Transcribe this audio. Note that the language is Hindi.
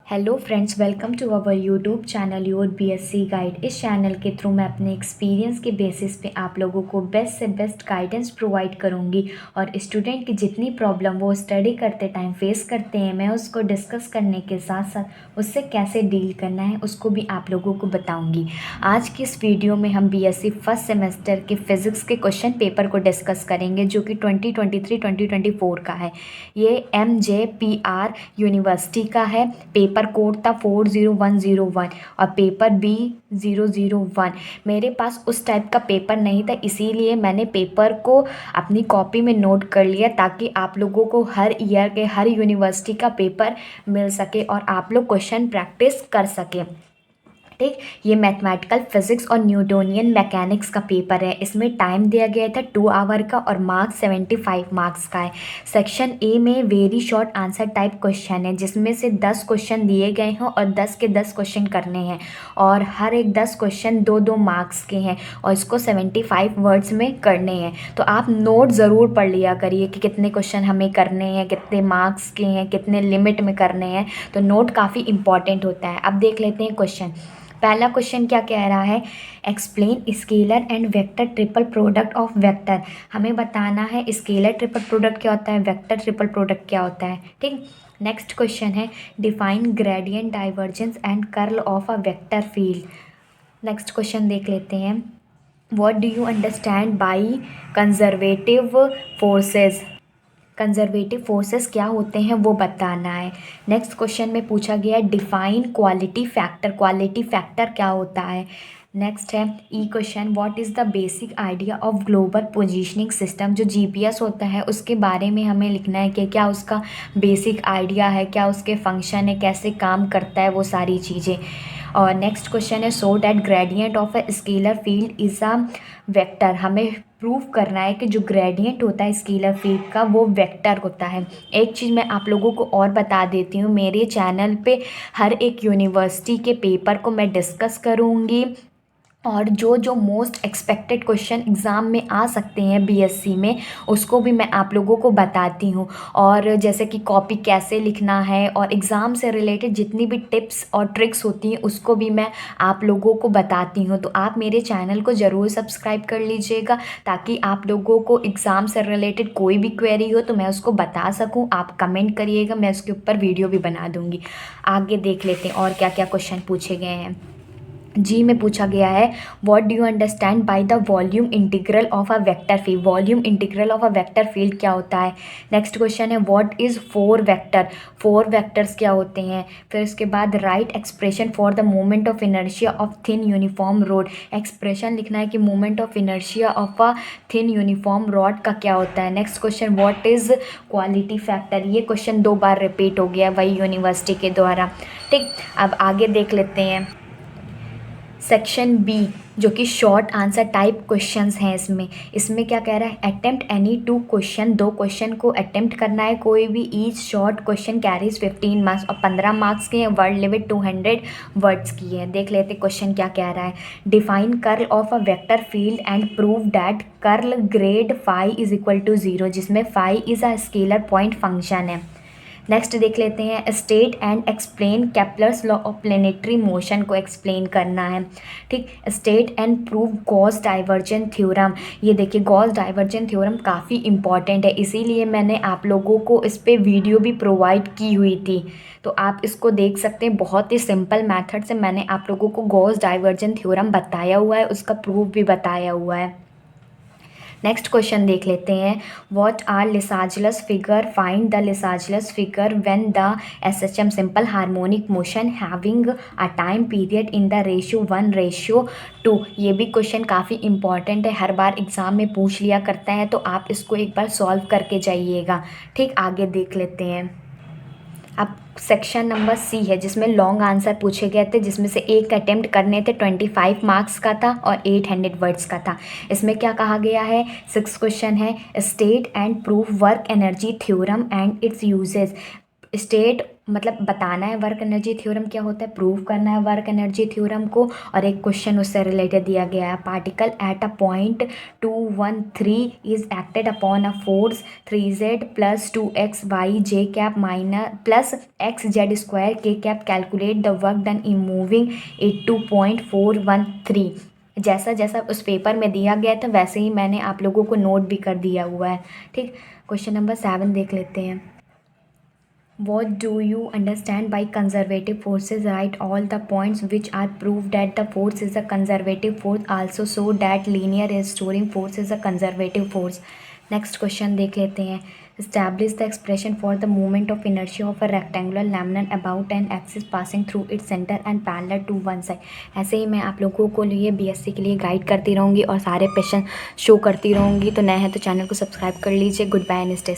Hello friends, welcome to our YouTube channel your BSc guide. इस चैनल के थ्रू मैं अपने एक्सपीरियंस के बेसिस पे आप लोगों को बेस्ट से बेस्ट गाइडेंस प्रोवाइड करूंगी और स्टूडेंट की जितनी प्रॉब्लम वो स्टडी करते टाइम फेस करते हैं मैं उसको डिस्कस करने के साथ साथ उससे कैसे डील करना है उसको भी आप लोगों को बताऊँगी। आज की इस वीडियो में हम बीएससी फर्स्ट सेमेस्टर के फिज़िक्स के क्वेश्चन पेपर को डिस्कस करेंगे जो कि 2023-2024 का है। ये MJPR यूनिवर्सिटी का है। पेपर कोड था 40101 और पेपर B001। मेरे पास उस टाइप का पेपर नहीं था, इसीलिए मैंने पेपर को अपनी कॉपी में नोट कर लिया ताकि आप लोगों को हर ईयर के हर यूनिवर्सिटी का पेपर मिल सके और आप लोग क्वेश्चन प्रैक्टिस कर सकें। ठीक, ये मैथमेटिकल फिजिक्स और न्यूटोनियन मैकेनिक्स का पेपर है। इसमें टाइम दिया गया था 2 आवर का और मार्क्स 75 मार्क्स का है। सेक्शन ए में very short answer type question है जिसमें से 10 क्वेश्चन दिए गए हैं और 10 के 10 क्वेश्चन करने हैं और हर एक 10 क्वेश्चन 2-2 मार्क्स के हैं और इसको 75 वर्ड्स में करने हैं। तो आप नोट ज़रूर पढ़ लिया करिए कि कितने क्वेश्चन हमें करने हैं, कितने मार्क्स के हैं, कितने लिमिट में करने हैं। तो नोट काफ़ी इंपॉर्टेंट होता है। अब देख लेते हैं क्वेश्चन। पहला क्वेश्चन क्या कह रहा है, explain scalar and vector triple product of vector. हमें बताना है स्केलर ट्रिपल प्रोडक्ट क्या होता है, वेक्टर ट्रिपल प्रोडक्ट क्या होता है। ठीक, नेक्स्ट क्वेश्चन है define gradient divergence and curl of a vector field. Next question देख लेते हैं, what do you understand by conservative forces. Conservative forces क्या होते हैं वो बताना है। नेक्स्ट क्वेश्चन में पूछा गया है define quality factor. Quality factor क्या होता है। नेक्स्ट है E question, what is the basic idea of global positioning system. जो जीपीएस होता है उसके बारे में हमें लिखना है कि क्या उसका बेसिक आइडिया है, क्या उसके फंक्शन है, कैसे काम करता है, वो सारी चीज़ें। और नेक्स्ट क्वेश्चन है so that gradient of a scalar field is a vector. हमें प्रूव करना है कि जो ग्रेडियंट होता है स्केलर फील्ड का वो वेक्टर होता है। एक चीज़ मैं आप लोगों को और बता देती हूँ, मेरे चैनल पे हर एक यूनिवर्सिटी के पेपर को मैं डिस्कस करूँगी और जो जो मोस्ट एक्सपेक्टेड क्वेश्चन एग्ज़ाम में आ सकते हैं बीएससी में उसको भी मैं आप लोगों को बताती हूँ। और जैसे कि कॉपी कैसे लिखना है और एग्ज़ाम से रिलेटेड जितनी भी टिप्स और ट्रिक्स होती हैं उसको भी मैं आप लोगों को बताती हूँ। तो आप मेरे चैनल को ज़रूर सब्सक्राइब कर लीजिएगा ताकि आप लोगों को एग्ज़ाम से रिलेटेड कोई भी क्वेरी हो तो मैं उसको बता सकूँ। आप कमेंट करिएगा, मैं उसके ऊपर वीडियो भी बना दूँगी। आगे देख लेते हैं और क्या क्या क्वेश्चन पूछे गए हैं। जी में पूछा गया है what do you understand by the volume integral of a vector field. Volume integral of a vector field क्या होता है। नेक्स्ट क्वेश्चन है what is four vector. Four vectors क्या होते हैं। फिर उसके बाद right expression for the moment of inertia of thin uniform road. Expression लिखना है कि moment of inertia of a thin uniform rod का क्या होता है। Next question what is quality factor. ये क्वेश्चन 2 बार रिपीट हो गया वही यूनिवर्सिटी के द्वारा। ठीक, अब आगे देख लेते हैं सेक्शन बी जो कि शॉर्ट आंसर टाइप क्वेश्चंस हैं। इसमें इसमें क्या कह रहा है, अटेम्प्ट एनी 2 क्वेश्चन। 2 क्वेश्चन को अटेम्प्ट करना है कोई भी। Each short question carries 15 marks और 15 मार्क्स के हैं। वर्ड लिमिट 200 वर्ड्स की है। देख लेते क्वेश्चन क्या कह रहा है, define curl of a vector field and prove that curl grad phi is equal to 0 जिसमें phi is a scalar point function है। नेक्स्ट देख लेते हैं state and explain Kepler's law of planetary motion को एक्सप्लेन करना है। ठीक, state and prove Gauss divergent theorem. ये देखिए गॉस डाइवर्जेंट थ्योरम काफ़ी इंपॉर्टेंट है, इसीलिए मैंने आप लोगों को इस पर वीडियो भी प्रोवाइड की हुई थी। तो आप इसको देख सकते हैं, बहुत ही सिंपल मेथड से मैंने आप लोगों को गॉस डाइवर्जेंट थ्योरम बताया हुआ है, उसका प्रूफ भी बताया हुआ है। नेक्स्ट क्वेश्चन देख लेते हैं what are Lissajous figure, find the Lissajous figure when the SHM simple harmonic motion having a time period in the ratio 1:2। ये भी क्वेश्चन काफ़ी इंपॉर्टेंट है, हर बार एग्जाम में पूछ लिया करता है, तो आप इसको एक बार सॉल्व करके जाइएगा। ठीक, आगे देख लेते हैं। अब सेक्शन नंबर सी है जिसमें लॉन्ग आंसर पूछे गए थे, जिसमें से एक अटेम्प्ट करने थे 25 मार्क्स का था और 800 वर्ड्स का था। इसमें क्या कहा गया है, 6 क्वेश्चन है state and prove work energy theorem and it's uses. State मतलब बताना है वर्क एनर्जी थ्योरम क्या होता है, प्रूव करना है वर्क एनर्जी थ्योरम को, और एक क्वेश्चन उससे रिलेटेड दिया गया है। Particle at a point 213 is acted upon a force 3z plus 2xy j cap minus plus xz² k cap, calculate the work done in moving 82.413। जैसा जैसा उस पेपर में दिया गया था वैसे ही मैंने आप लोगों को नोट भी कर दिया हुआ है। ठीक, क्वेश्चन नंबर 7 देख लेते हैं। What do you understand by conservative forces? Write all the points which are proved that the force is a conservative force. Also show that linear restoring force is a conservative force. Next question देख लेते हैं। Establish the expression for the moment of inertia of a rectangular laminar about an axis passing through its center and parallel to one side. ऐसे ही मैं आप लोगों को लिए बीएससी के लिए गाइड करती रहूँगी और सारे क्वेश्चन शो करती रहूँगी। तो नए हैं तो चैनल को सब्सक्राइब कर लीजिए। Good bye and stay